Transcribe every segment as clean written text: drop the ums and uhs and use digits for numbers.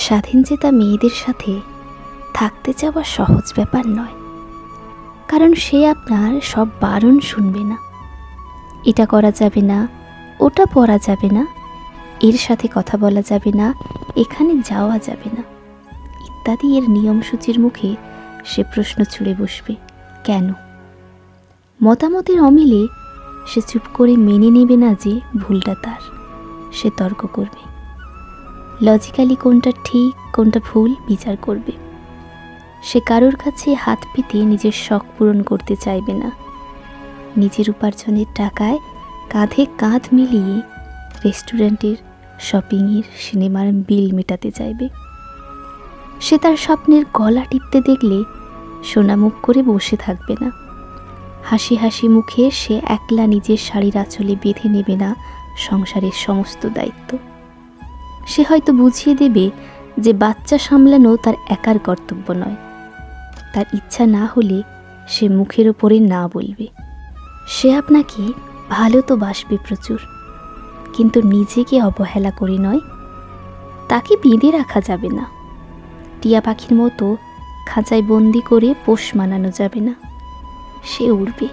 স্বাধীনচেতা মেয়েদের সাথে থাকতে চাওয়া সহজ ব্যাপার নয়, কারণ সে আপনার সব বারণ শুনবে না। এটা করা যাবে না, ওটা পরা যাবে না, এর সাথে কথা বলা যাবে না, এখানে যাওয়া যাবে না ইত্যাদি এর নিয়মসূচির মুখে সে প্রশ্ন ছুড়ে বসবে, কেন? মতামতের অমিলে সে চুপ করে মেনে নেবে না যে ভুলটা তার। সে তর্ক করবে, লজিক্যালি কোনটা ঠিক কোনটা ভুল বিচার করবে। সে কারোর কাছে হাত পেতে নিজের শখ পূরণ করতে চাইবে না। নিজের উপার্জনের টাকায় কাঁধে কাঁধ মিলিয়ে রেস্টুরেন্টের, শপিংয়ের, সিনেমার বিল মেটাতে চাইবে। সে তার স্বপ্নের গলা টিপতে দেখলে সোনামুখ করে বসে থাকবে না। হাসি হাসি মুখে সে একলা নিজের শাড়ির আঁচলে বেঁধে নেবে না সংসারের সমস্ত দায়িত্ব। সে হয়তো বুঝিয়ে দেবে যে বাচ্চা সামলানো তার একার কর্তব্য নয়। তার ইচ্ছা না হলে সে মুখের ওপরে না বলবে। সে আপনাকে ভালো তো বাসবে প্রচুর, কিন্তু নিজেকে অবহেলা করে নয়। তাকে বেঁধে রাখা যাবে না। টিয়া পাখির মতো খাঁচায় বন্দি করে পোষ মানানো যাবে না। সে উড়বে,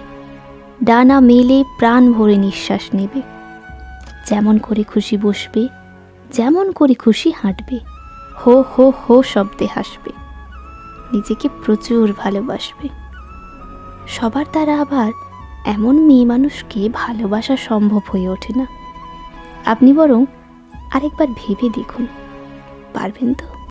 ডানা মেলে প্রাণ ভরে নিঃশ্বাস নেবে। যেমন করে খুশি বসবে, যেমন করে খুশি হাঁটবে, হো হো হো শব্দে হাসবে, নিজেকে প্রচুর ভালোবাসবে। সবার দ্বারা আবার এমন মেয়ে মানুষকে ভালোবাসা সম্ভব হয়ে ওঠে না। আপনি বরং আরেকবার ভেবে দেখুন, পারবেন তো?